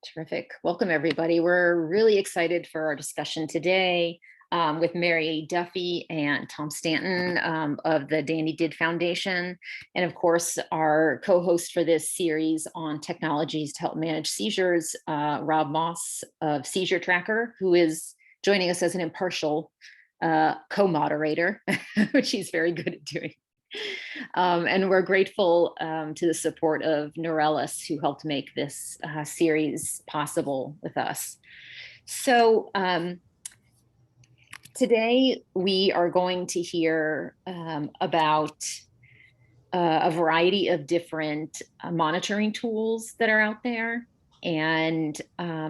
Terrific. Welcome, everybody. We're really excited for our discussion today with Mary Duffy and Tom Stanton of the Danny Did Foundation. And of course, our co-host for this series on technologies to help manage seizures, Rob Moss of Seizure Tracker, who is joining us as an impartial co-moderator, which he's very good at doing. And we're grateful to the support of Neurelis, who helped make this series possible with us. So today we are going to hear about a variety of different monitoring tools that are out there, and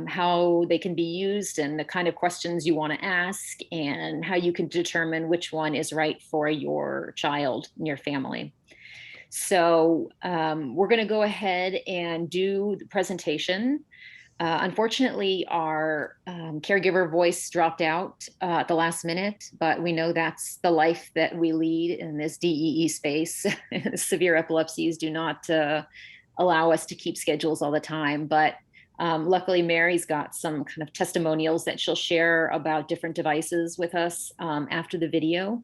how they can be used, and the kind of questions you want to ask, and how you can determine which one is right for your child and your family. So we're going to go ahead and do the presentation. Unfortunately, our caregiver voice dropped out at the last minute, but we know that's the life that we lead in this DEE space. Severe epilepsies do not allow us to keep schedules all the time, but luckily Mary's got some kind of testimonials that she'll share about different devices with us after the video.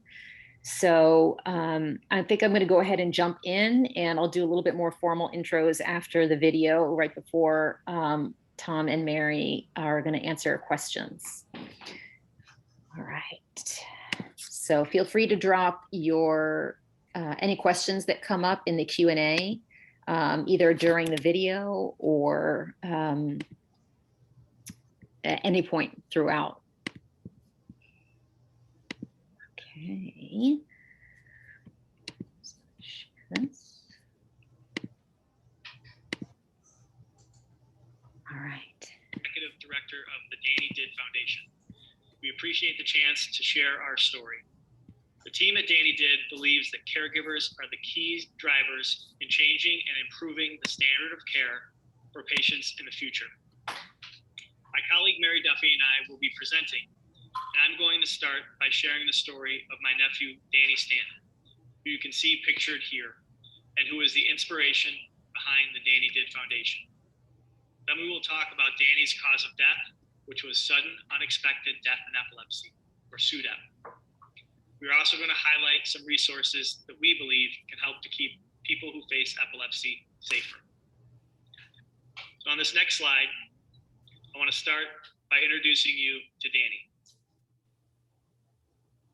So I think I'm going to go ahead and jump in, and I'll do a little bit more formal intros after the video, right before Tom and Mary are going to answer questions. All right. So feel free to drop your any questions that come up in the Q&A. Either during the video or at any point throughout. Okay. All right. Executive Director of the Danny Did Foundation. We appreciate the chance to share our story. The team at Danny Did believes that caregivers are the key drivers in changing and improving the standard of care for patients in the future. My colleague Mary Duffy and I will be presenting, and I'm going to start by sharing the story of my nephew, Danny Stanton, who you can see pictured here, and who is the inspiration behind the Danny Did Foundation. Then we will talk about Danny's cause of death, which was sudden unexpected death in epilepsy, or SUDEP. We're also going to highlight some resources that we believe can help to keep people who face epilepsy safer. So on this next slide, I want to start by introducing you to Danny.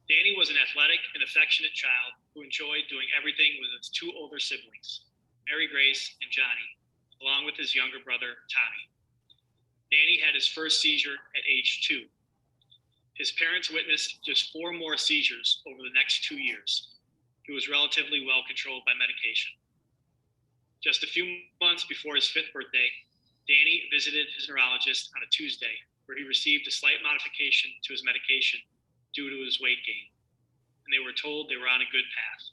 Danny was an athletic and affectionate child who enjoyed doing everything with his two older siblings, Mary Grace and Johnny, along with his younger brother, Tommy. Danny had his first seizure at age 2. His parents witnessed just 4 more seizures over the next 2 years. He was relatively well controlled by medication. Just a few months before his 5th birthday, Danny visited his neurologist on a Tuesday, where he received a slight modification to his medication due to his weight gain, and they were told they were on a good path.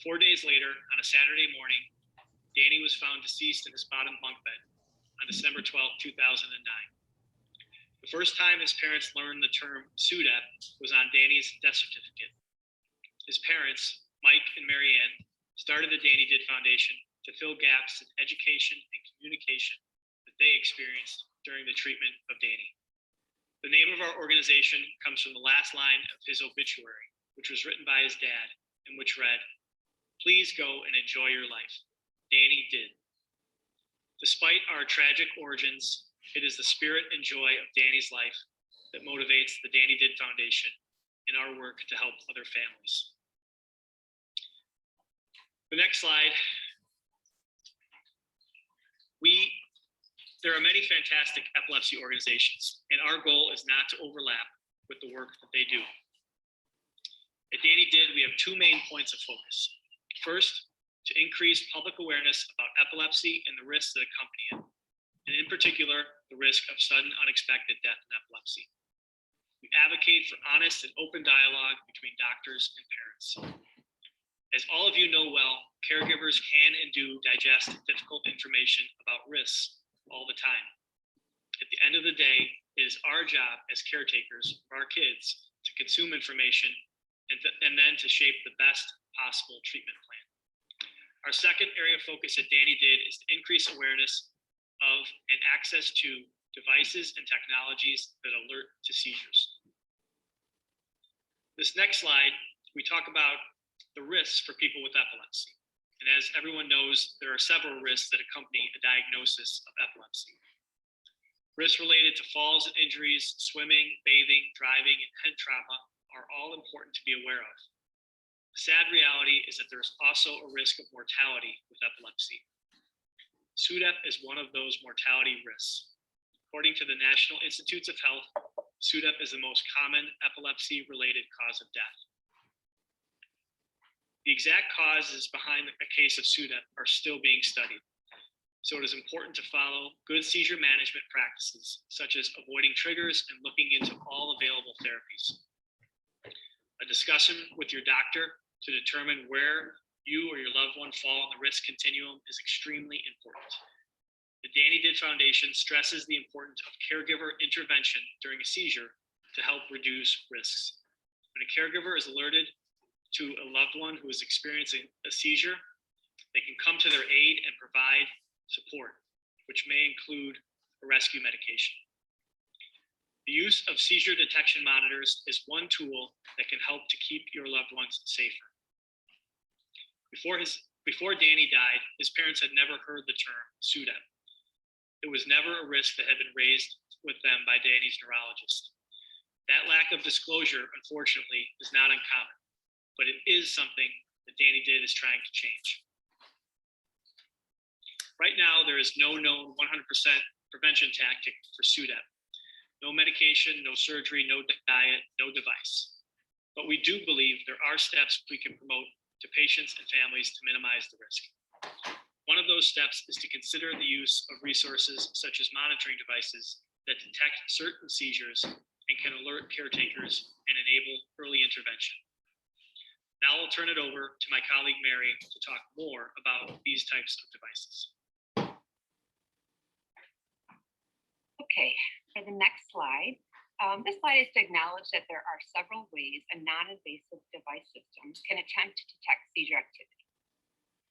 4 days later, on a Saturday morning, Danny was found deceased in his bottom bunk bed on December 12, 2009. The first time his parents learned the term SUDEP was on Danny's death certificate. His parents, Mike and Marianne, started the Danny Did Foundation to fill gaps in education and communication that they experienced during the treatment of Danny. The name of our organization comes from the last line of his obituary, which was written by his dad, and which read, "Please go and enjoy your life. Danny did." Despite our tragic origins, it is the spirit and joy of Danny's life that motivates the Danny Did Foundation in our work to help other families. The next slide. There are many fantastic epilepsy organizations, and our goal is not to overlap with the work that they do. At Danny Did, we have 2 main points of focus. First, to increase public awareness about epilepsy and the risks that accompany it, and in particular, the risk of sudden unexpected death in epilepsy. We advocate for honest and open dialogue between doctors and parents. As all of you know well, caregivers can and do digest difficult information about risks all the time. At the end of the day, it is our job as caretakers for our kids to consume information and then to shape the best possible treatment plan. Our second area of focus that Danny did is to increase awareness of and access to devices and technologies that alert to seizures. This next slide, we talk about the risks for people with epilepsy. And as everyone knows, there are several risks that accompany a diagnosis of epilepsy. Risks related to falls and injuries, swimming, bathing, driving, and head trauma are all important to be aware of. The sad reality is that there's also a risk of mortality with epilepsy. SUDEP is one of those mortality risks. According to the National Institutes of Health, SUDEP is the most common epilepsy-related cause of death. The exact causes behind a case of SUDEP are still being studied, so it is important to follow good seizure management practices, such as avoiding triggers and looking into all available therapies. A discussion with your doctor to determine where you or your loved one fall on the risk continuum is extremely important. The Danny Did Foundation stresses the importance of caregiver intervention during a seizure to help reduce risks. When a caregiver is alerted to a loved one who is experiencing a seizure, they can come to their aid and provide support, which may include a rescue medication. The use of seizure detection monitors is one tool that can help to keep your loved ones safer. Before Danny died, his parents had never heard the term SUDEP. It was never a risk that had been raised with them by Danny's neurologist. That lack of disclosure, unfortunately, is not uncommon, but it is something that Danny Did is trying to change. Right now, there is no known 100% prevention tactic for SUDEP. No medication, no surgery, no diet, no device. But we do believe there are steps we can promote to patients and families to minimize the risk. One of those steps is to consider the use of resources such as monitoring devices that detect certain seizures and can alert caretakers and enable early intervention. Now I'll turn it over to my colleague Mary to talk more about these types of devices. Okay, for the next slide, this slide is to acknowledge that there are several ways a non-invasive device system can attempt to detect seizure activity.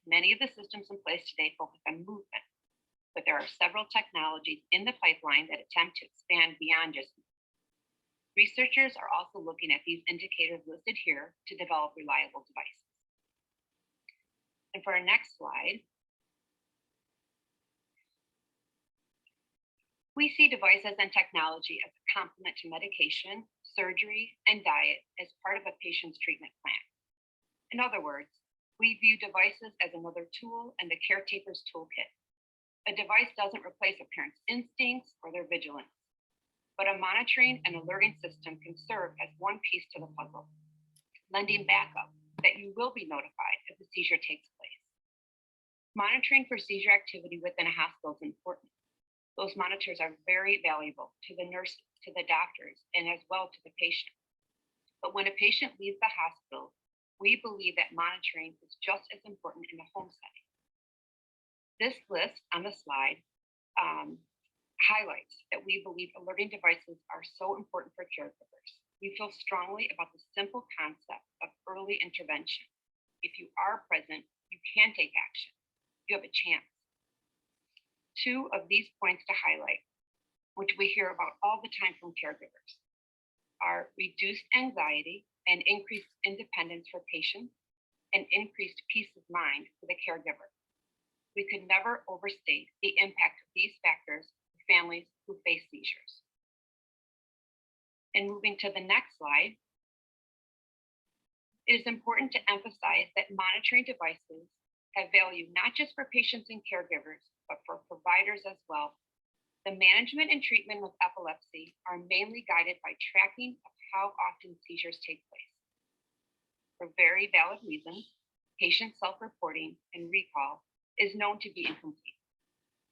Many of the systems in place today focus on movement, but there are several technologies in the pipeline that attempt to expand beyond just movement. Researchers are also looking at these indicators listed here to develop reliable devices. And for our next slide, we see devices and technology as a complement to medication, surgery, and diet as part of a patient's treatment plan. In other words, we view devices as another tool in the caretaker's toolkit. A device doesn't replace a parent's instincts or their vigilance, but a monitoring and alerting system can serve as one piece to the puzzle, lending backup that you will be notified if the seizure takes place. Monitoring for seizure activity within a hospital is important. Those monitors are very valuable to the nurses, to the doctors, and as well to the patient. But when a patient leaves the hospital, we believe that monitoring is just as important in the home setting. This list on the slide highlights that we believe alerting devices are so important for caregivers. We feel strongly about the simple concept of early intervention. If you are present, you can take action. You have a chance. Two of these points to highlight, which we hear about all the time from caregivers, are reduced anxiety and increased independence for patients and increased peace of mind for the caregiver. We could never overstate the impact of these factors for families who face seizures. And moving to the next slide, it is important to emphasize that monitoring devices have value not just for patients and caregivers, but for providers as well. The management and treatment of epilepsy are mainly guided by tracking of how often seizures take place. For very valid reasons, patient self-reporting and recall is known to be incomplete.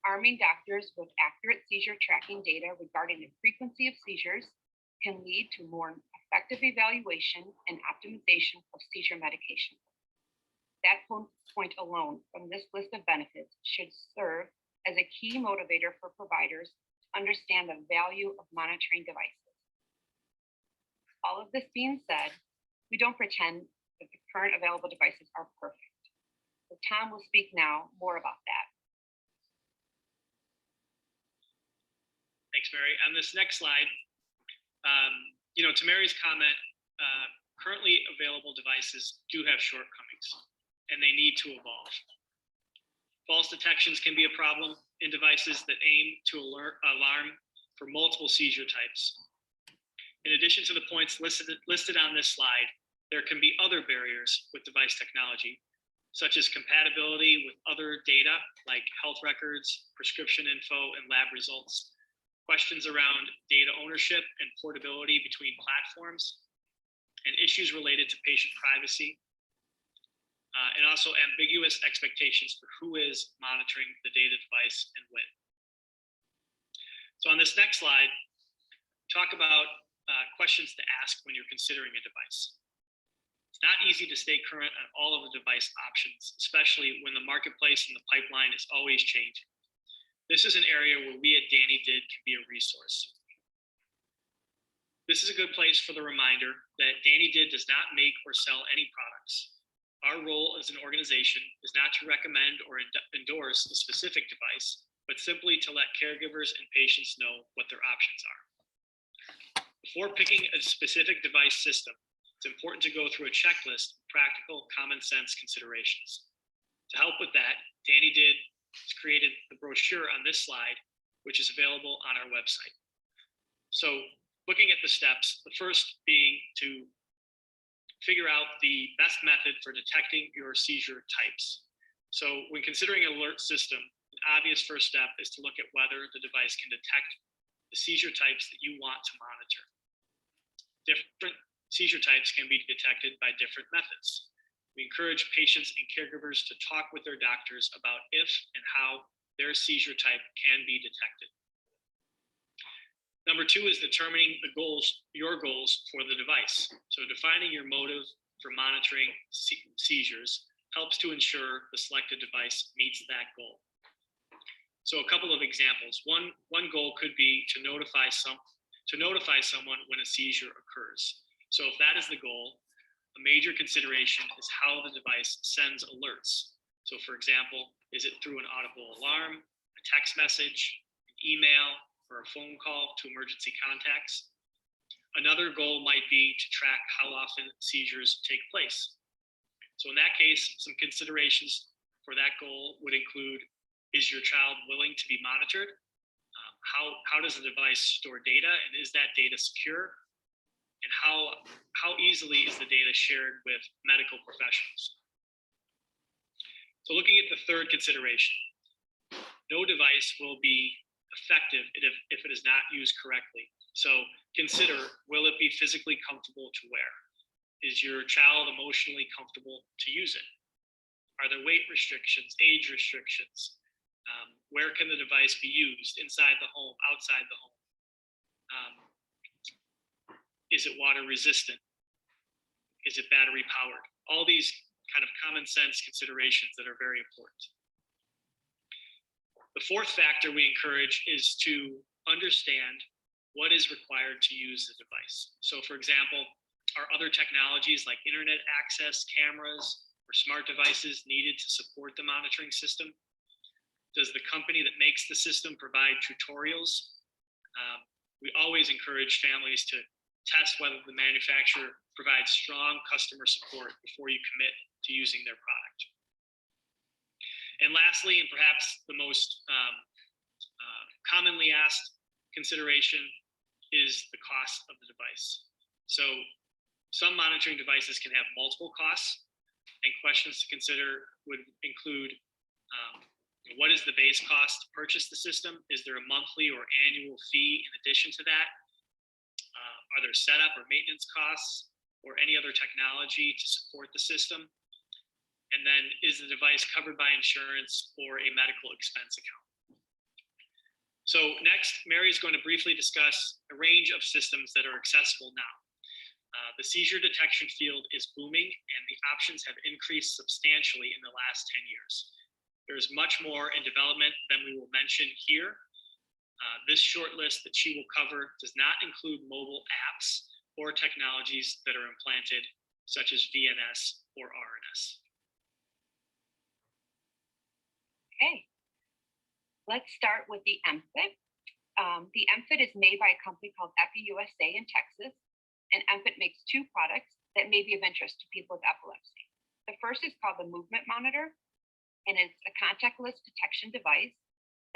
Arming doctors with accurate seizure tracking data regarding the frequency of seizures can lead to more effective evaluation and optimization of seizure medication. That point alone from this list of benefits should serve as a key motivator for providers to understand the value of monitoring devices. All of this being said, we don't pretend that the current available devices are perfect. For Tom will speak now more about that. Thanks, Mary. On this next slide, to Mary's comment, currently available devices do have shortcomings, and they need to evolve. False detections can be a problem in devices that aim to alarm for multiple seizure types. In addition to the points listed on this slide, there can be other barriers with device technology, such as compatibility with other data like health records, prescription info, and lab results, questions around data ownership and portability between platforms, and issues related to patient privacy, and also ambiguous expectations for who is monitoring the data device and when. So on this next slide, talk about questions to ask when you're considering a device. It's not easy to stay current on all of the device options, especially when the marketplace and the pipeline is always changing. This is an area where we at DEED can be a resource. This is a good place for the reminder that DEED does not make or sell any products. Our role as an organization is not to recommend or endorse a specific device, but simply to let caregivers and patients know what their options are. Before picking a specific device system, it's important to go through a checklist of practical, common sense considerations. To help with that, DEED has created the brochure on this slide, which is available on our website. So looking at the steps, the first being to figure out the best method for detecting your seizure types. So when considering an alert system, an obvious first step is to look at whether the device can detect the seizure types that you want to monitor. Different seizure types can be detected by different methods. We encourage patients and caregivers to talk with their doctors about if and how their seizure type can be detected. Number two is determining your goals for the device. So defining your motive for monitoring seizures helps to ensure the selected device meets that goal. So a couple of examples. One goal could be to notify someone when a seizure occurs. So if that is the goal, a major consideration is how the device sends alerts. So for example, is it through an audible alarm, a text message, an email, or a phone call to emergency contacts? Another goal might be to track how often seizures take place. So in that case, some considerations for that goal would include, is your child willing to be monitored? How does the device store data, and is that data secure? And how easily is the data shared with medical professionals? So looking at the third consideration, no device will be effective if it is not used correctly. So consider, will it be physically comfortable to wear? Is your child emotionally comfortable to use it? Are there weight restrictions, age restrictions? Where can the device be used? Inside the home, outside the home? Is it water resistant? Is it battery powered? All these kind of common sense considerations that are very important. The fourth factor we encourage is to understand what is required to use the device. So for example, are other technologies like internet access, cameras, or smart devices needed to support the monitoring system? Does the company that makes the system provide tutorials? We always encourage families to test whether the manufacturer provides strong customer support before you commit to using their product. And lastly, and perhaps the most commonly asked consideration, is the cost of the device. So some monitoring devices can have multiple costs, and questions to consider would include what is the base cost to purchase the system? Is there a monthly or annual fee in addition to that? Are there setup or maintenance costs or any other technology to support the system? And then is the device covered by insurance or a medical expense account? So next, Mary is going to briefly discuss a range of systems that are accessible now. The seizure detection field is booming, and the options have increased substantially in the last 10 years. There's much more in development than we will mention here. This short list that she will cover does not include mobile apps or technologies that are implanted, such as VNS or RNS. Okay, let's start with the Emfit. The Emfit is made by a company called Epi USA in Texas, and Emfit makes two products that may be of interest to people with epilepsy. The first is called the Movement Monitor, and it's a contactless detection device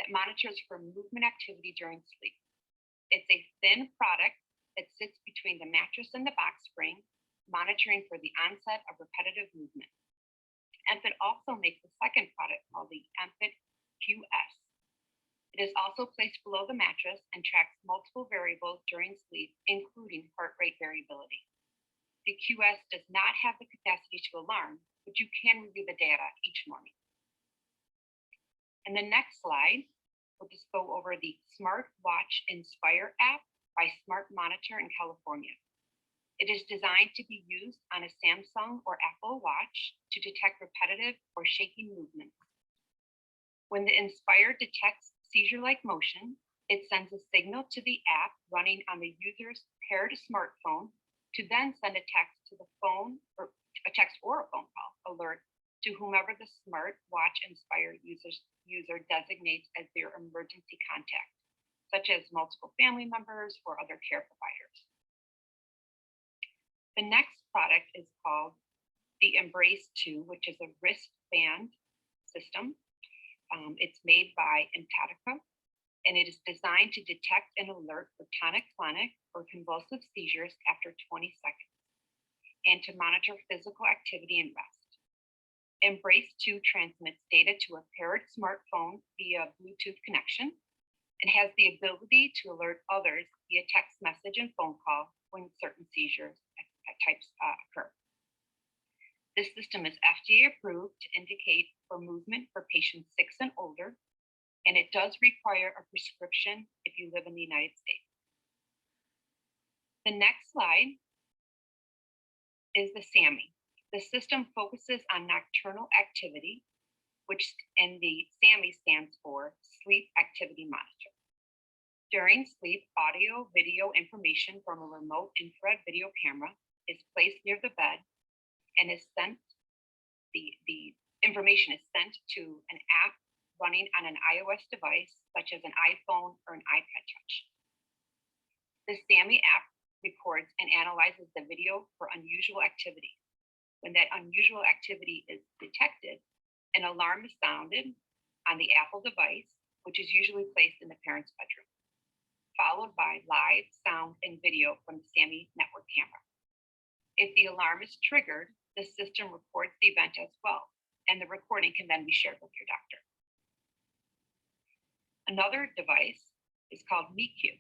that monitors for movement activity during sleep. It's a thin product that sits between the mattress and the box spring, monitoring for the onset of repetitive movement. Emfit also makes a second product called the Emfit QS. It is also placed below the mattress and tracks multiple variables during sleep, including heart rate variability. The QS does not have the capacity to alarm, but you can review the data each morning. In the next slide, we'll just go over the SmartWatch Inspire app by Smart Monitor in California. It is designed to be used on a Samsung or Apple Watch to detect repetitive or shaky movements. When the Inspire detects seizure-like motion, it sends a signal to the app running on the user's paired smartphone to then send a text to the phone, or a text or a phone call alert to whomever the SmartWatch Inspire user designates as their emergency contact, such as multiple family members or other care providers. The next product is called the Embrace 2, which is a wristband system. It's made by Epilepsy, and it is designed to detect and alert for tonic-clonic or convulsive seizures after 20 seconds, and to monitor physical activity and rest. Embrace 2 transmits data to a paired smartphone via Bluetooth connection and has the ability to alert others via text message and phone call when certain seizures types occur. This system is FDA approved to indicate for movement for patients 6 and older, and it does require a prescription if you live in the United States. The next slide is the Sami. The system focuses on nocturnal activity, which and the Sami stands for Sleep Activity Monitor. During sleep, audio, video information from a remote infrared video camera is placed near the bed and is sent, the information is sent to an app running on an iOS device, such as an iPhone or an iPad Touch. The Sami app records and analyzes the video for unusual activity. When that unusual activity is detected, an alarm is sounded on the Apple device, which is usually placed in the parent's bedroom, followed by live sound and video from the Sami network camera. If the alarm is triggered, the system records the event as well, and the recording can then be shared with your doctor. Another device is called Mecu,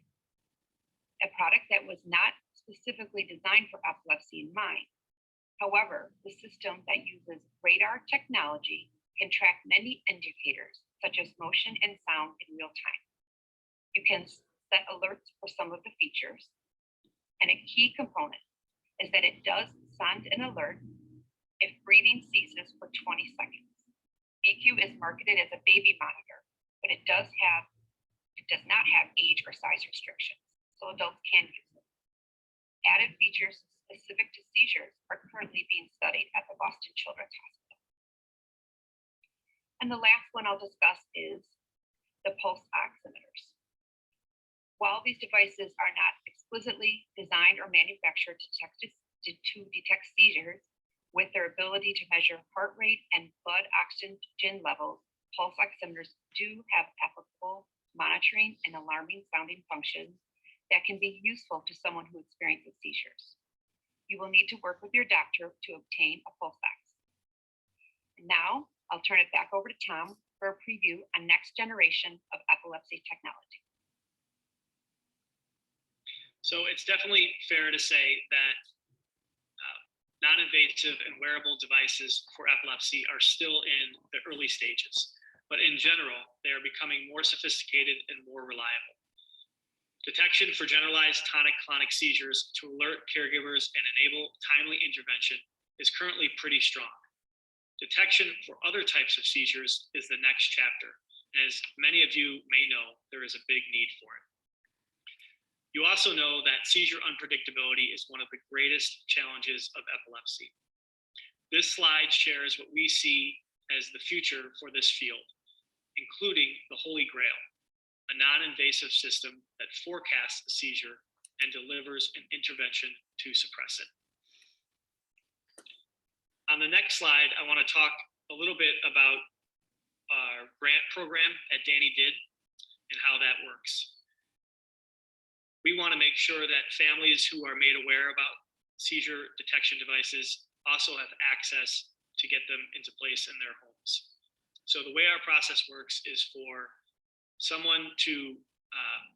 a product that was not specifically designed for epilepsy in mind. However, the system that uses radar technology can track many indicators, such as motion and sound in real time. You can set alerts for some of the features, and a key component is that it does send an alert if breathing ceases for 20 seconds. Mecu is marketed as a baby monitor, but it does not have age or size restrictions, so adults can use it. Added features specific to seizures are currently being studied at the Boston Children's Hospital. And the last one I'll discuss is the pulse oximeters. While these devices are not explicitly designed or manufactured to detect seizures, with their ability to measure heart rate and blood oxygen levels, pulse oximeters do have applicable monitoring and alarming sounding functions that can be useful to someone who experiences seizures. You will need to work with your doctor to obtain a pulse ox. And now I'll turn it back over to Tom for a preview on next generation of epilepsy technology. So it's definitely fair to say that non-invasive and wearable devices for epilepsy are still in the early stages, but in general, they are becoming more sophisticated and more reliable. Detection for generalized tonic-clonic seizures to alert caregivers and enable timely intervention is currently pretty strong. Detection for other types of seizures is the next chapter, and as many of you may know, there is a big need for it. You also know that seizure unpredictability is one of the greatest challenges of epilepsy. This slide shares what we see as the future for this field. including the Holy Grail, a non-invasive system that forecasts a seizure and delivers an intervention to suppress it. On the next slide, I want to talk a little bit about our grant program at Danny Did and how that works. We want to make sure that families who are made aware about seizure detection devices also have access to get them into place in their homes. So the way our process works is for someone to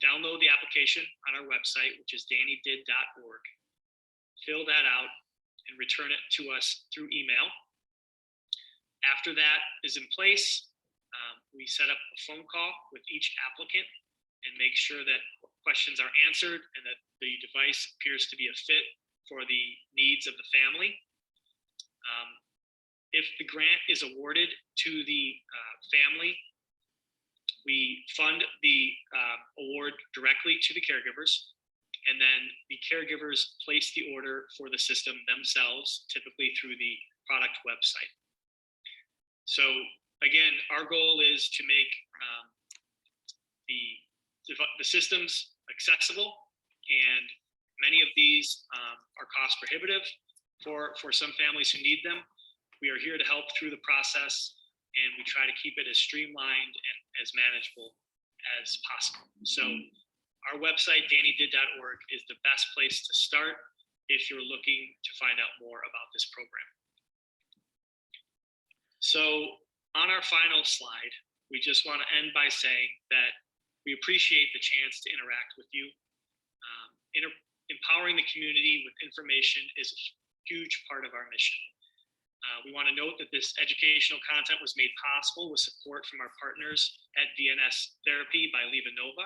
download the application on our website, which is dannydid.org, fill that out, and return it to us through email. After that is in place, we set up a phone call with each applicant and make sure that questions are answered and that the device appears to be a fit for the needs of the family. If the grant is awarded to the family, we fund the award directly to the caregivers, and then the caregivers place the order for the system themselves, typically through the product website. So again, our goal is to make the systems accessible, and many of these are cost prohibitive for some families who need them. We are here to help through the process, and we try to keep it as streamlined and as manageable as possible. So our website, dannydid.org, is the best place to start if you're looking to find out more about this program. So on our final slide, we just want to end by saying that we appreciate the chance to interact with you. Empowering the community with information is a huge part of our mission. We want to note that this educational content was made possible with support from our partners at VNS Therapy by LivaNova.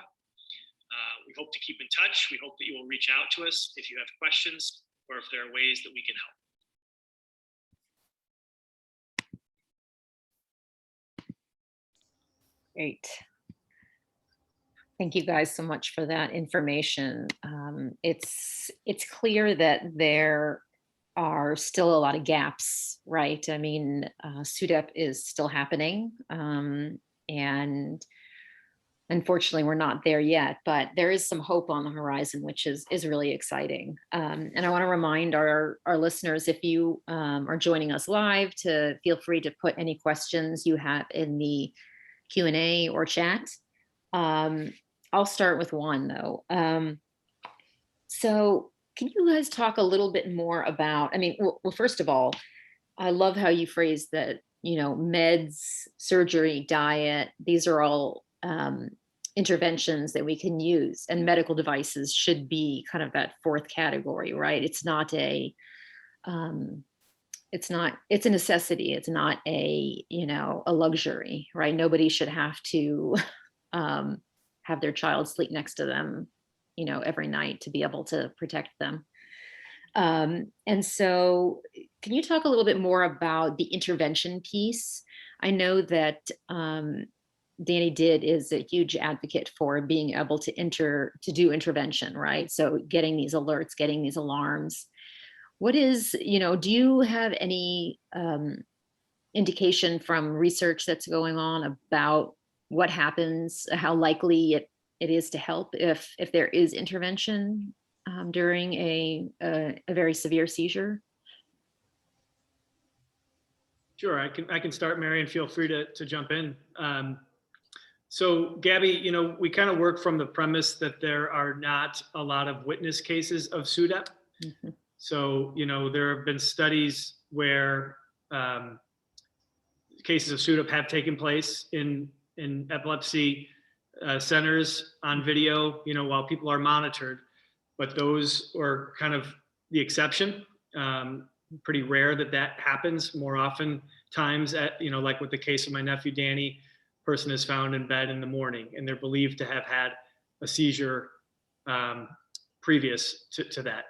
We hope to keep in touch. We hope that you will reach out to us if you have questions or if there are ways that we can help. Great. Thank you guys so much for that information. It's clear that there are still a lot of gaps, right? I mean, SUDEP is still happening, and unfortunately we're not there yet, but there is some hope on the horizon, which is really exciting. And I want to remind our listeners, if you are joining us live, to feel free to put any questions you have in the Q&A or chat. I'll start with one though. So can you guys talk a little bit more about, I mean, well, first of all, I love how you phrased that, you know, meds, surgery, diet, these are all interventions that we can use, and medical devices should be kind of that fourth category, right? It's not a, it's a necessity. It's not a, you know, a luxury, right? Nobody should have to have their child sleep next to them, you know, every night to be able to protect them. And so can you talk a little bit more about the intervention piece? I know that Danny Did is a huge advocate for being able to do intervention, right? So getting these alerts, getting these alarms. What is, you know, do you have any indication from research that's going on about what happens, how likely it is to help if there is intervention during a very severe seizure? Sure, I can start, Mary, and feel free to jump in. So Gabby, you know, we kind of work from the premise that there are not a lot of witness cases of SUDEP. Mm-hmm. So, you know, there have been studies where cases of SUDEP have taken place in epilepsy centers on video, you know, while people are monitored, but those are kind of the exception. Pretty rare that happens. More often times, at, you know, like with the case of my nephew Danny, person is found in bed in the morning and they're believed to have had a seizure previous to that.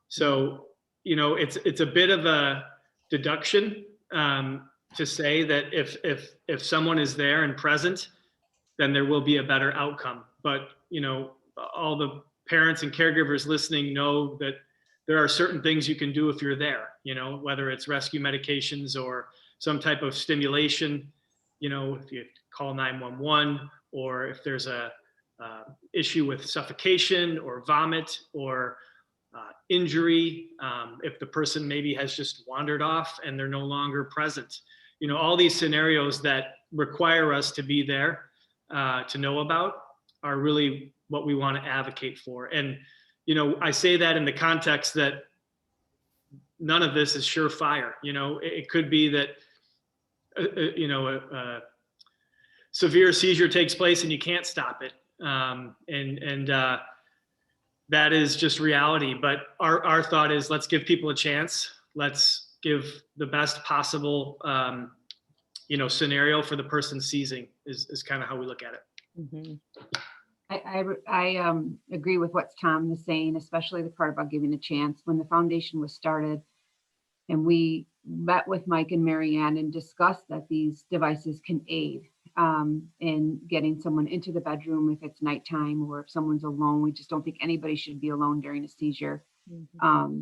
So, you know, it's a bit of a deduction to say that if someone is there and present, then there will be a better outcome. But, you know, all the parents and caregivers listening know that there are certain things you can do if you're there, you know, whether it's rescue medications or some type of stimulation. if you call 911, or if there's a issue with suffocation or vomit or injury, if the person maybe has just wandered off and they're no longer present. All these scenarios that require us to be there to know about are really what we want to advocate for. And, I say that in the context that none of this is surefire. It could be that, a severe seizure takes place and you can't stop it. That is just reality. But our thought is, let's give people a chance. Let's give the best possible, scenario for the person seizing is kind of how we look at it. Mm-hmm. I agree with what Tom was saying, especially the part about giving a chance. When the foundation was started and we met with Mike and Marianne and discussed that these devices can aid in getting someone into the bedroom if it's nighttime or if someone's alone. We just don't think anybody should be alone during a seizure. Mm-hmm.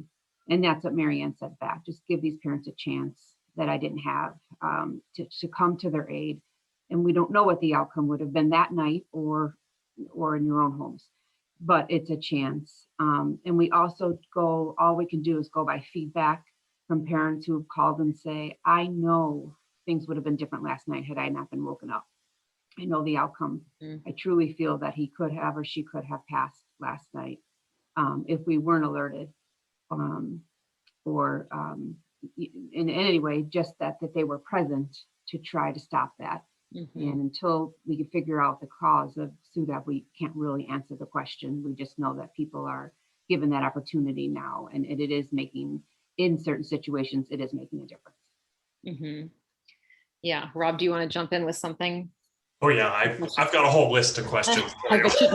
And that's what Marianne said back. Just give these parents a chance that I didn't have to come to their aid. And we don't know what the outcome would have been that night or in your own homes, but it's a chance. And we also all we can do is go by feedback from parents who have called and say, I know things would have been different last night had I not been woken up. I know the outcome. I truly feel that he could have or she could have passed last night if we weren't alerted or in any way, just that they were present to try to stop that. Mm-hmm. And until we can figure out the cause of SUDEP, we can't really answer the question. We just know that people are given that opportunity now, and it is making, in certain situations, it is making a difference. Mm-hmm. Yeah, Rob, do you want to jump in with something? Oh yeah, I've got a whole list of questions for you,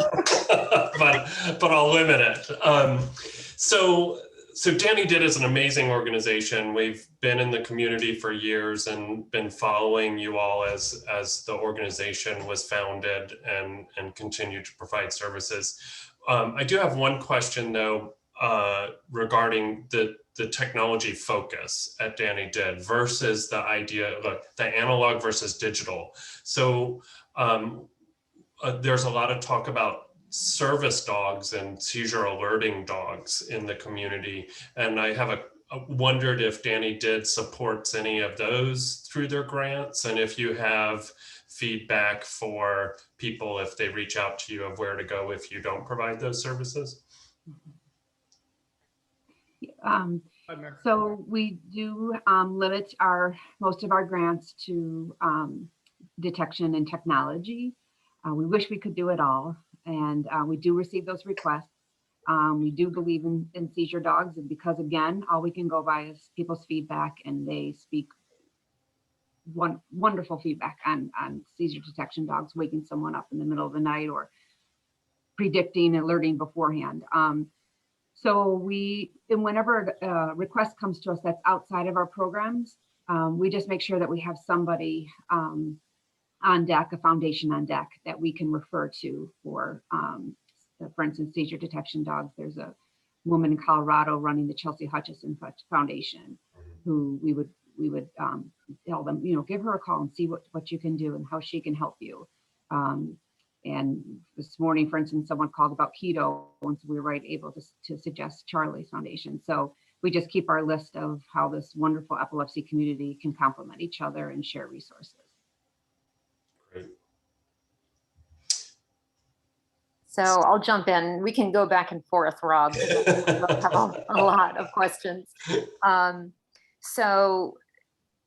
but I'll limit it. So Danny Did is an amazing organization. We've been in the community for years and been following you all as the organization was founded and continue to provide services. I do have one question though, regarding the technology focus at Danny Did versus the idea of the analog versus digital. So there's a lot of talk about service dogs and seizure alerting dogs in the community. And I have wondered if Danny Did supports any of those through their grants, and if you have feedback for people if they reach out to you of where to go if you don't provide those services. So we do limit most of our grants to detection and technology. We wish we could do it all. And we do receive those requests. We do believe in seizure dogs, and because again, all we can go by is people's feedback, and they speak wonderful feedback on seizure detection dogs, waking someone up in the middle of the night or predicting, alerting beforehand. So whenever a request comes to us that's outside of our programs, we just make sure that we have somebody on deck, a foundation on deck that we can refer to for instance, seizure detection dogs. There's a woman in Colorado running the Chelsea Hutchison Foundation who we would tell them, give her a call and see what you can do and how she can help you. And this morning, for instance, someone called about keto, and so we were able to suggest Charlie's Foundation. So we just keep our list of how this wonderful epilepsy community can complement each other and share resources. Great. So I'll jump in. We can go back and forth, Rob. I have a lot of questions. So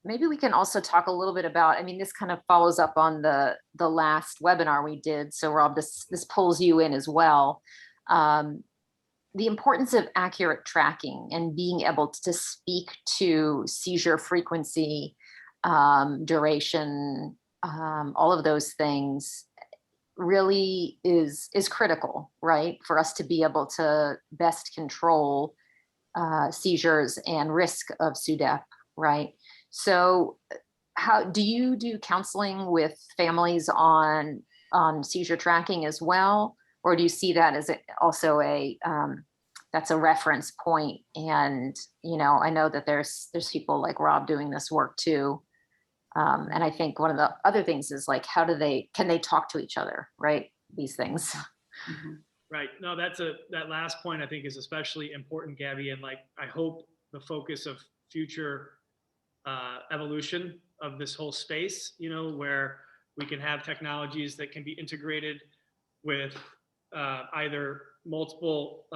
maybe we can also talk a little bit about, this kind of follows up on the last webinar we did. So Rob, this pulls you in as well. The importance of accurate tracking and being able to speak to seizure frequency, duration, all of those things really is critical, right? For us to be able to best control seizures and risk of SUDEP, right? So how do you do counseling with families on seizure tracking as well? Or do you see that as also that's a reference point? And, I know that there's people like Rob doing this work too. And I think one of the other things is like, can they talk to each other, right? These things. Mhm. Right. No, that last point I think is especially important, Gabby. And like, I hope the focus of future evolution of this whole space, where we can have technologies that can be integrated with either multiple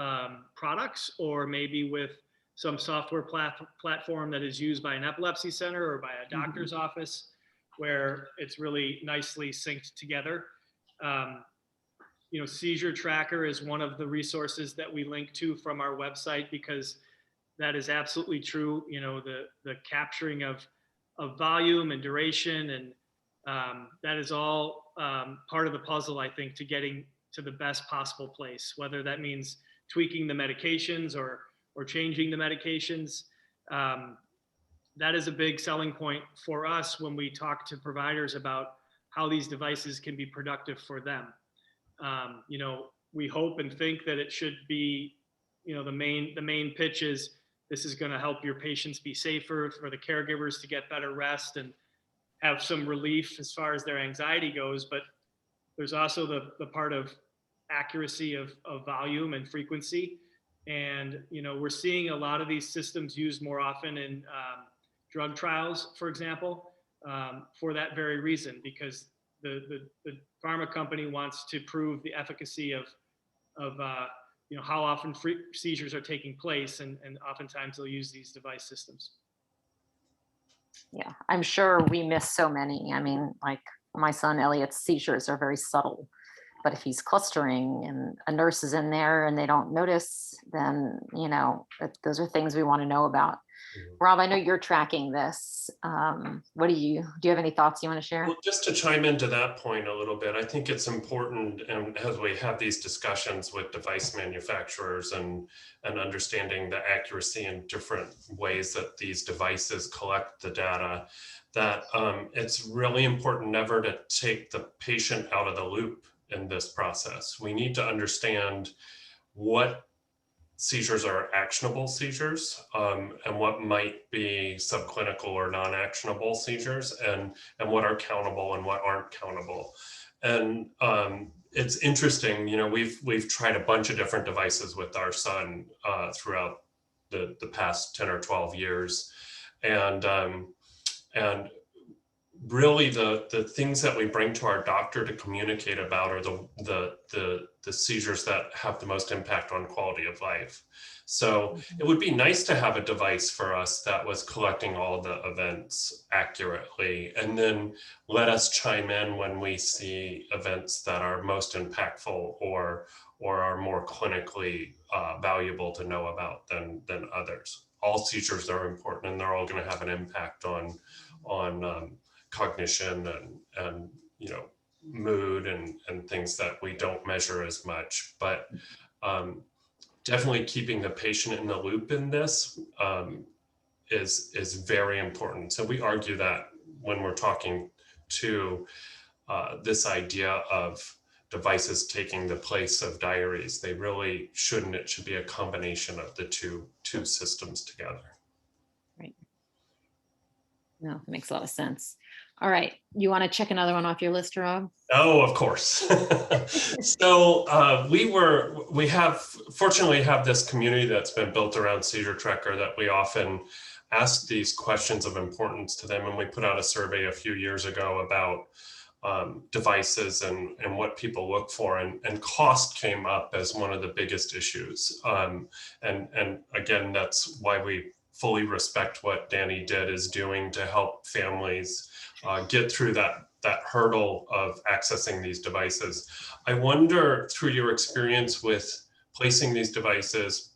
products or maybe with some software platform that is used by an epilepsy center or by a doctor's office, where it's really nicely synced together. Seizure Tracker is one of the resources that we link to from our website, because that is absolutely true. The capturing of volume and duration, and that is all part of the puzzle, I think, to getting to the best possible place, whether that means tweaking the medications or changing the medications. That is a big selling point for us when we talk to providers about how these devices can be productive for them. We hope and think that it should be, the main pitch is this is going to help your patients be safer, for the caregivers to get better rest and have some relief as far as their anxiety goes. But there's also the part of accuracy of volume and frequency. And, we're seeing a lot of these systems used more often in drug trials, for example, for that very reason, because the pharma company wants to prove the efficacy of how often seizures are taking place, and oftentimes they'll use these device systems. Yeah, I'm sure we miss so many. I mean, like my son Elliot's seizures are very subtle, but if he's clustering and a nurse is in there and they don't notice, then those are things we want to know about. Rob, I know you're tracking this. Do you have any thoughts you want to share? Well, just to chime into that point a little bit, I think it's important, and as we have these discussions with device manufacturers and understanding the accuracy in different ways that these devices collect the data, that it's really important never to take the patient out of the loop in this process. We need to understand what seizures are actionable seizures, and what might be subclinical or non-actionable seizures, and what are countable and what aren't countable. And it's interesting, we've tried a bunch of different devices with our son throughout the past 10 or 12 years. And really the things that we bring to our doctor to communicate about are the seizures that have the most impact on quality of life. So it would be nice to have a device for us that was collecting all the events accurately, and then let us chime in when we see events that are most impactful or are more clinically valuable to know about than others. All seizures are important, and they're all going to have an impact on cognition and mood and things that we don't measure as much. But definitely keeping the patient in the loop in this is very important. So we argue that when we're talking to this idea of devices taking the place of diaries, they really shouldn't. It should be a combination of the two systems together. Right. No, that makes a lot of sense. All right. You want to check another one off your list, Rob? Oh, of course. So we fortunately have this community that's been built around Seizure Tracker that we often ask these questions of importance to them. And we put out a survey a few years ago about devices and what people look for, and cost came up as one of the biggest issues. And again, that's why we fully respect what Danny is doing to help families get through that hurdle of accessing these devices. I wonder, through your experience with placing these devices,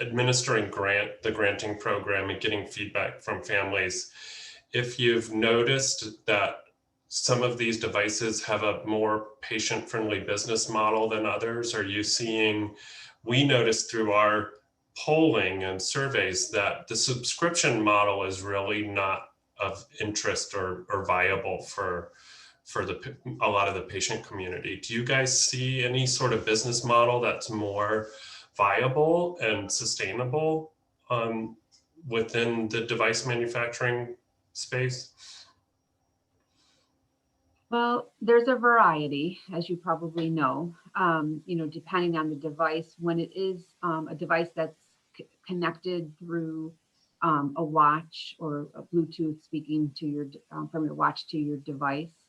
administering the granting program and getting feedback from families, if you've noticed that some of these devices have a more patient-friendly business model than others. Are you seeing, we noticed through our polling and surveys that the subscription model is really not of interest or viable for a lot of the patient community. Do you guys see any sort of business model that's more viable and sustainable within the device manufacturing space? Well, there's a variety, as you probably know, depending on the device. When it is a device that's connected through a watch or a Bluetooth speaking to your from your watch to your device,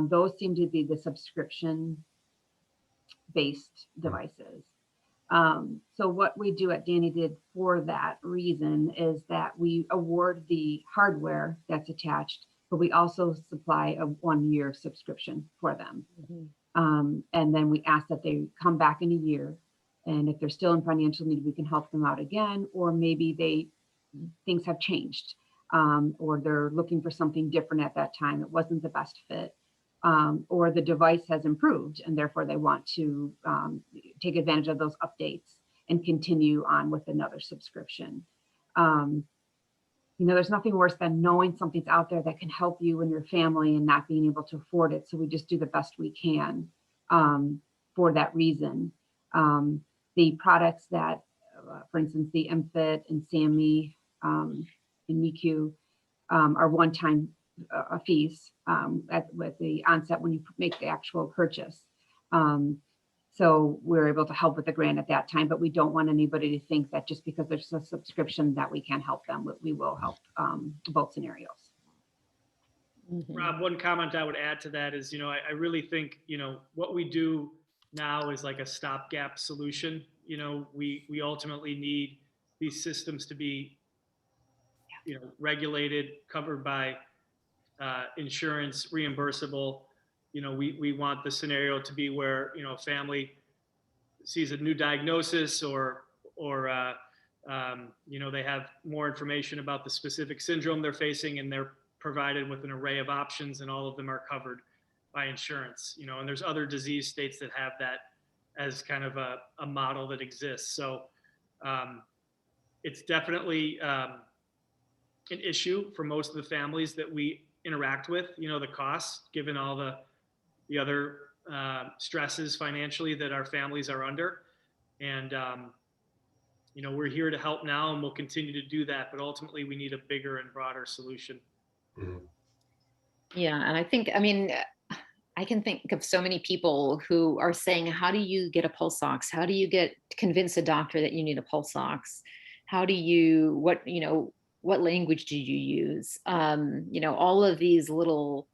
those seem to be the subscription-based devices. So what we do at Danny Did for that reason is that we award the hardware that's attached, but we also supply a 1-year subscription for them. And then we ask that they come back in a year. And if they're still in financial need, we can help them out again, or maybe things have changed, or they're looking for something different at that time. It wasn't the best fit. Or the device has improved and therefore they want to take advantage of those updates and continue on with another subscription. There's nothing worse than knowing something's out there that can help you and your family and not being able to afford it. So we just do the best we can for that reason. The products that, for instance, the Emfit and Sami and Mecu are one-time fees with the onset when you make the actual purchase. So we're able to help with the grant at that time, but we don't want anybody to think that just because there's a subscription that we can't help them. We will help both scenarios. Rob, one comment I would add to that is, I really think, what we do now is like a stopgap solution. We ultimately need these systems to be, regulated, covered by insurance, reimbursable. We want the scenario to be where, a family sees a new diagnosis or they have more information about the specific syndrome they're facing, and they're provided with an array of options, and all of them are covered by insurance, and there's other disease states that have that as kind of a model that exists. So it's definitely an issue for most of the families that we interact with, the costs, given all the other stresses financially that our families are under. And, we're here to help now, and we'll continue to do that, but ultimately we need a bigger and broader solution. Yeah, and I think, I can think of so many people who are saying, how do you get a pulse ox? How do you convince a doctor that you need a pulse ox? How do you, what language do you use? All of these little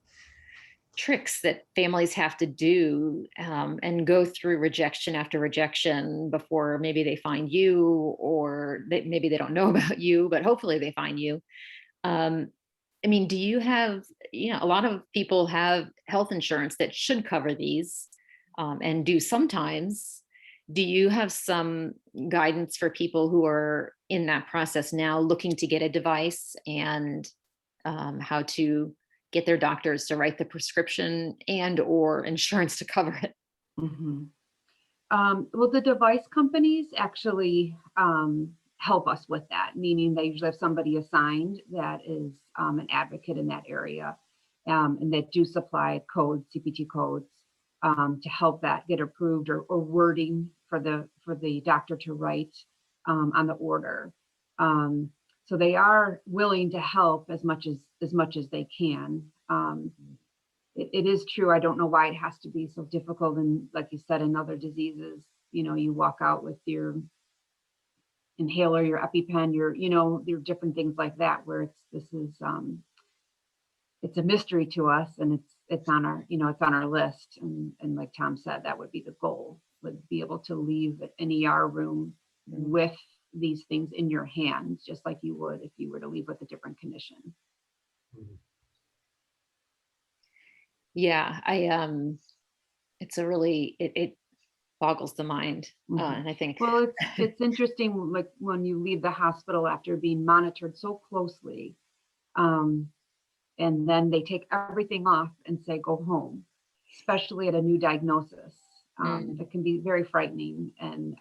tricks that families have to do and go through rejection after rejection before maybe they find you, or maybe they don't know about you, but hopefully they find you. Do you have, a lot of people have health insurance that should cover these and do sometimes. Do you have some guidance for people who are in that process now, looking to get a device, and how to get their doctors to write the prescription and or insurance to cover it? Well, the device companies actually help us with that, meaning they usually have somebody assigned that is an advocate in that area, and that do supply codes, CPT codes, to help that get approved, or wording for the doctor to write on the order. So they are willing to help as much as they can. It is true. I don't know why it has to be so difficult. And like you said, in other diseases, you walk out with your inhaler, your EpiPen, your different things like that, where it's a mystery to us, and it's on our list. And like Tom said, that would be the goal, would be able to leave an ER room with these things in your hands, just like you would if you were to leave with a different condition. Yeah, it's a really, it boggles the mind. And I think, well, it's interesting, like when you leave the hospital after being monitored so closely, and then they take everything off and say, go home, especially at a new diagnosis. It can be very frightening, and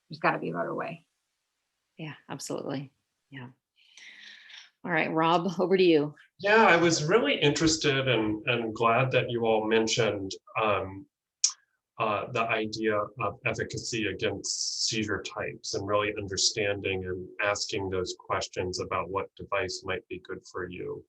there's got to be a better way. Yeah, absolutely. Yeah. All right, Rob, over to you. Yeah, I was really interested and glad that you all mentioned the idea of efficacy against seizure types and really understanding and asking those questions about what device might be good for you.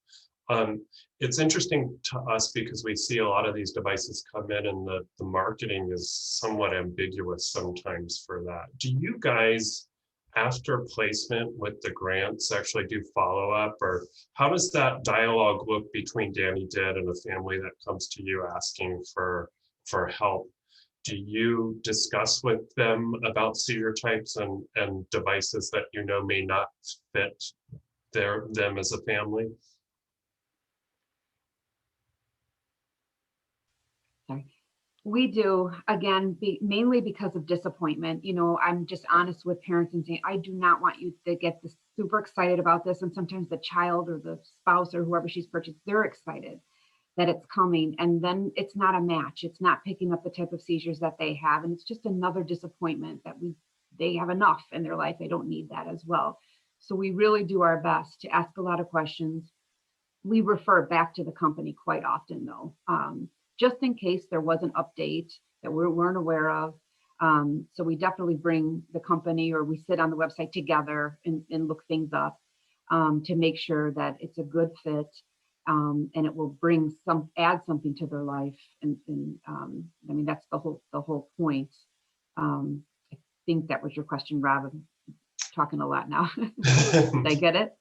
It's interesting to us because we see a lot of these devices come in and the marketing is somewhat ambiguous sometimes for that. Do you guys, after placement with the grants, actually do follow-up, or how does that dialogue look between Danny Did and a family that comes to you asking for help? Do you discuss with them about seizure types and devices that you know may not fit them as a family? Sorry. We do, again, mainly because of disappointment. You know, I'm just honest with parents and saying, I do not want you to get this super excited about this. And sometimes the child or the spouse or whoever she's purchased, they're excited that it's coming, and then it's not a match. It's not picking up the type of seizures that they have, and it's just another disappointment that they have enough in their life. They don't need that as well. So we really do our best to ask a lot of questions. We refer back to the company quite often, though, just in case there was an update that we weren't aware of. So we definitely bring the company, or we sit on the website together and look things up to make sure that it's a good fit. And it will add something to their life, and I mean, that's the whole point. I think that was your question, Rob. I'm talking a lot now. Did I get it?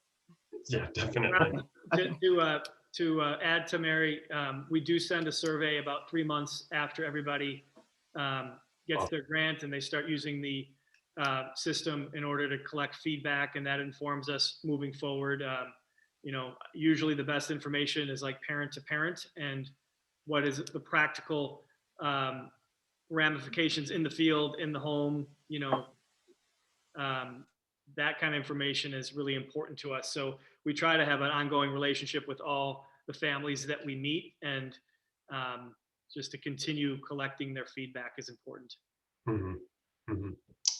Yeah, definitely. Okay. To add to Mary, we do send a survey about 3 months after everybody gets their grant and they start using the system in order to collect feedback, and that informs us moving forward. You know, usually the best information is like parent to parent, and what is the practical ramifications in the field, in the home, you know, that kind of information is really important to us. So we try to have an ongoing relationship with all the families that we meet, and just to continue collecting their feedback is important. Mm-hmm. Mm-hmm.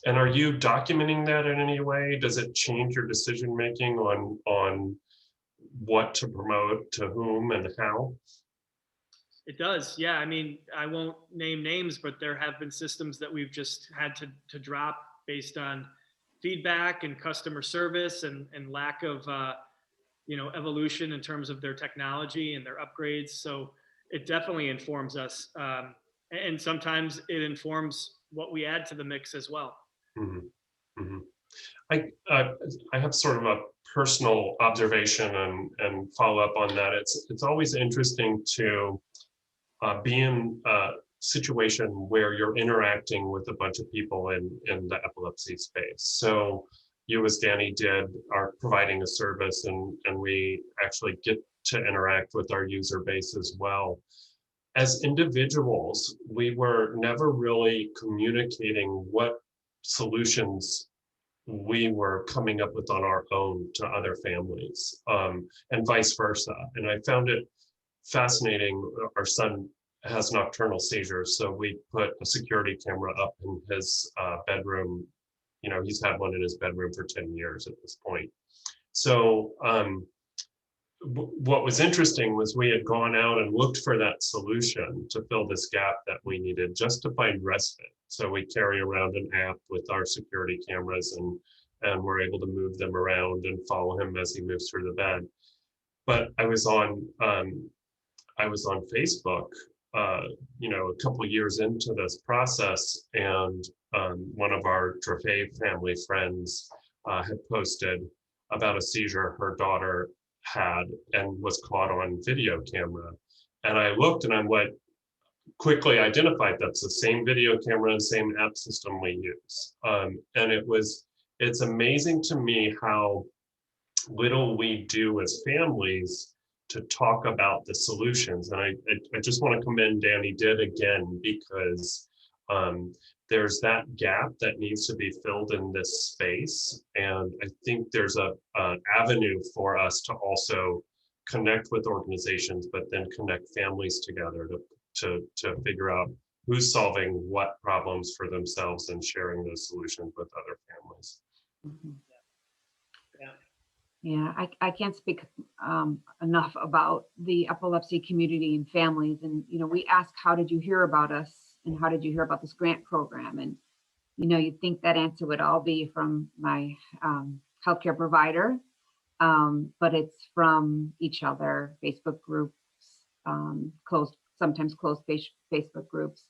And are you documenting that in any way? Does it change your decision making on what to promote to whom and how? It does, yeah. I mean, I won't name names, but there have been systems that we've just had to drop based on feedback and customer service and lack of you know, evolution in terms of their technology and their upgrades. So it definitely informs us, and sometimes it informs what we add to the mix as well. Mm-hmm. Mm-hmm. I have sort of a personal observation and follow up on that. It's always interesting to be in a situation where you're interacting with a bunch of people in the epilepsy space. So you, as Danny did, are providing a service, and we actually get to interact with our user base as well. As individuals, we were never really communicating what solutions we were coming up with on our own to other families, and vice versa. And I found it fascinating. Our son has nocturnal seizures, so we put a security camera up in his bedroom. You know, he's had one in his bedroom for 10 years at this point. So what was interesting was we had gone out and looked for that solution to fill this gap that we needed just to find respite. So we carry around an app with our security cameras, and we're able to move them around and follow him as he moves through the bed. But I was on Facebook, you know, a couple of years into this process, and one of our Duffy family friends had posted about a seizure her daughter had and was caught on video camera. And I looked and I went, quickly identified that's the same video camera and same app system we use. And it's amazing to me how little we do as families to talk about the solutions. And I just want to commend Danny Did again, because there's that gap that needs to be filled in this space. And I think there's an avenue for us to also connect with organizations, but then connect families together to figure out who's solving what problems for themselves and sharing those solutions with other families. Mm-hmm. Yeah, I can't speak enough about the epilepsy community and families. And, you know, we ask, how did you hear about us? And how did you hear about this grant program? And, you know, you'd think that answer would all be from my healthcare provider, but it's from each other, Facebook groups, sometimes closed Facebook groups,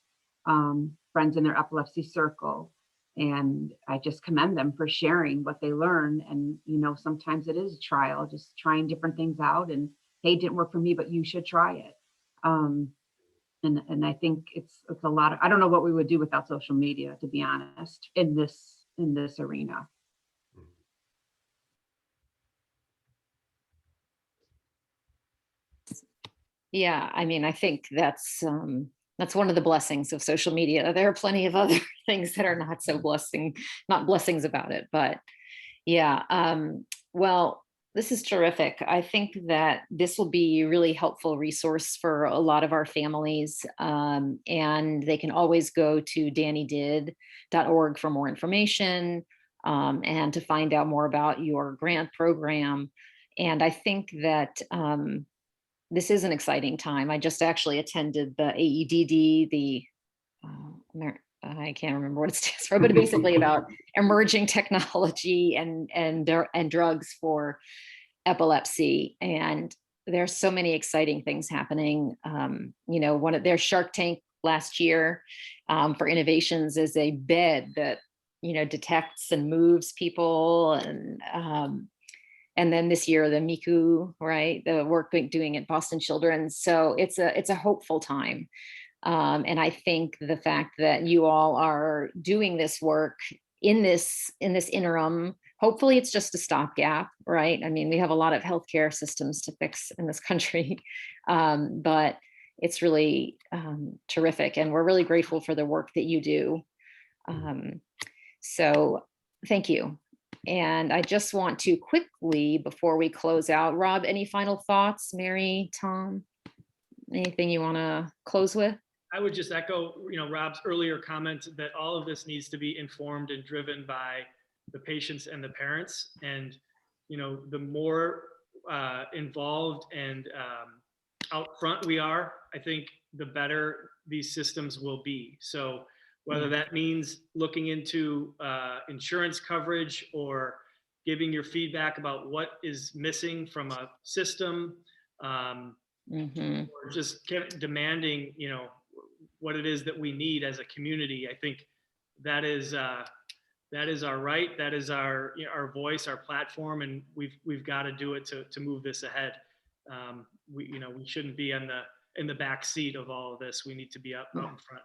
friends in their epilepsy circle. And I just commend them for sharing what they learn. And, you know, sometimes it is a trial, just trying different things out, and hey, it didn't work for me, but you should try it. And I think it's a lot of, I don't know what we would do without social media, to be honest, in this arena. Yeah, I mean, I think that's one of the blessings of social media. There are plenty of other things that are not so not blessings about it, but yeah. Well, this is terrific. I think that this will be a really helpful resource for a lot of our families, and they can always go to dannydid.org for more information, and to find out more about your grant program. And I think that this is an exciting time. I just actually attended the AEDD, I can't remember what it stands for, but basically about emerging technology and drugs for epilepsy. And there's so many exciting things happening. You know, one of their Shark Tank last year for innovations is a bed that, you know, detects and moves people. And then this year, the Mecu, right, the work doing at Boston Children's. So it's a hopeful time. And I think the fact that you all are doing this work in this interim, hopefully it's just a stopgap, right? I mean, we have a lot of healthcare systems to fix in this country, but it's really terrific. And we're really grateful for the work that you do. So thank you. And I just want to quickly, before we close out, Rob, any final thoughts? Mary, Tom, anything you want to close with? I would just echo, you know, Rob's earlier comment that all of this needs to be informed and driven by the patients and the parents. And, you know, the more involved and out front we are, I think the better these systems will be. So whether that means looking into insurance coverage or giving your feedback about what is missing from a system, or just demanding, you know, what it is that we need as a community. I think that is our right. That is our, you know, our voice, our platform, and we've got to do it to move this ahead. We shouldn't be in the back seat of all of this. We need to be out in front.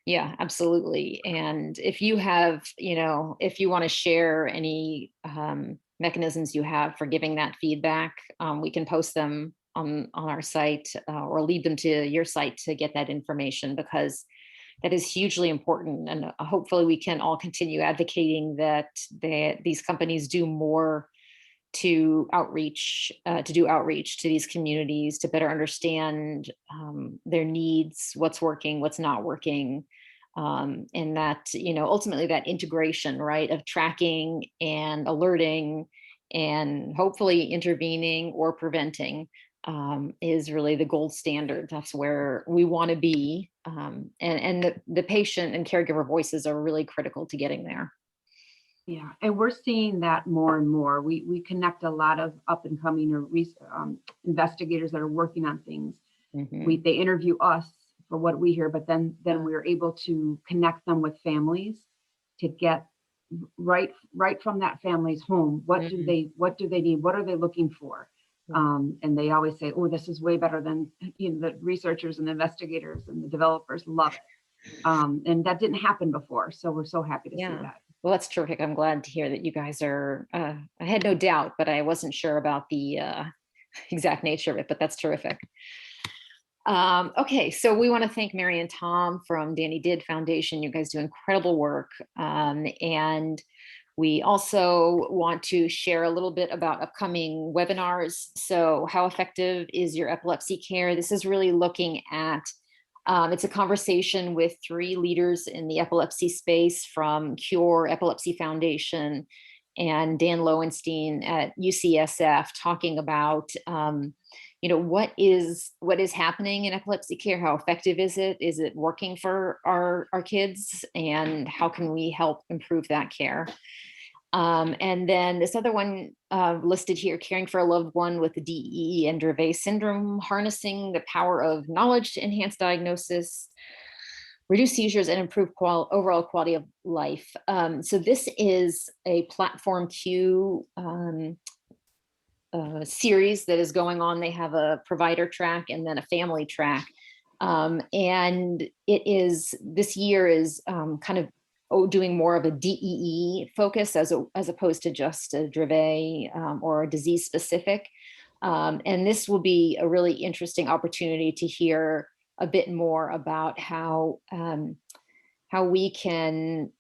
Yeah, absolutely. And if you have, you know, if you want to share any mechanisms you have for giving that feedback, we can post them on our site, or lead them to your site to get that information, because that is hugely important. And hopefully we can all continue advocating that these companies do more to do outreach to these communities to better understand their needs, what's working, what's not working. And that, you know, ultimately that integration, right, of tracking and alerting and hopefully intervening or preventing is really the gold standard. That's where we want to be. And the patient and caregiver voices are really critical to getting there. Yeah, and we're seeing that more and more. We connect a lot of up and coming or investigators that are working on things. They interview us for what we hear, but then we're able to connect them with families to get right from that family's home. What do they need? What are they looking for? And they always say, "Oh, this is way better than, you know, the researchers and the investigators and the developers love it." And that didn't happen before, so we're so happy to see that. Well, that's terrific. I'm glad to hear that you guys are, I had no doubt, but I wasn't sure about the exact nature of it, but that's terrific. Okay, so we want to thank Mary and Tom from Danny Did Foundation. You guys do incredible work. And we also want to share a little bit about upcoming webinars. So how effective is your epilepsy care? This is really looking at it's a conversation with 3 leaders in the epilepsy space from Cure Epilepsy Foundation and Dan Lowenstein at UCSF, talking about what is happening in epilepsy care? How effective is it? Is it working for our kids? And how can we help improve that care? And then this other one listed here, caring for a loved one with the DEE and Dravet syndrome, harnessing the power of knowledge to enhance diagnosis, reduce seizures, and improve overall quality of life. So this is a Platform Q series that is going on. They have a provider track and then a family track. And this year is kind of doing more of a DEE focus as opposed to just a Dravet or a disease specific. And this will be a really interesting opportunity to hear a bit more about how we can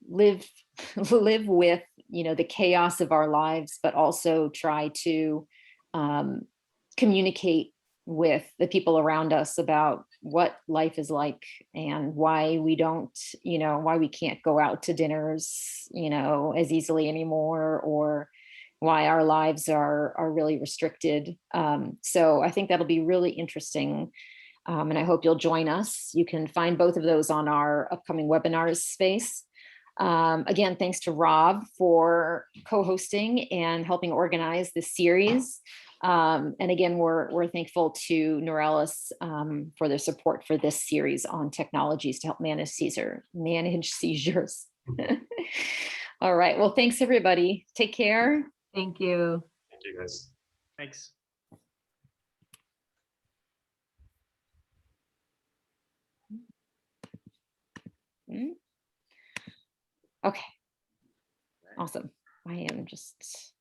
live with the chaos of our lives, but also try to communicate with the people around us about what life is like and why we can't go out to dinners as easily anymore, or why our lives are really restricted. So I think that'll be really interesting. And I hope you'll join us. You can find both of those on our upcoming webinars space. Again, thanks to Rob for co-hosting and helping organize this series. And again, we're thankful to Neurelis for their support for this series on technologies to help manage seizures. All right. Well, thanks everybody. Take care. Thank you. Thank you, guys. Thanks. Okay. Awesome. I am just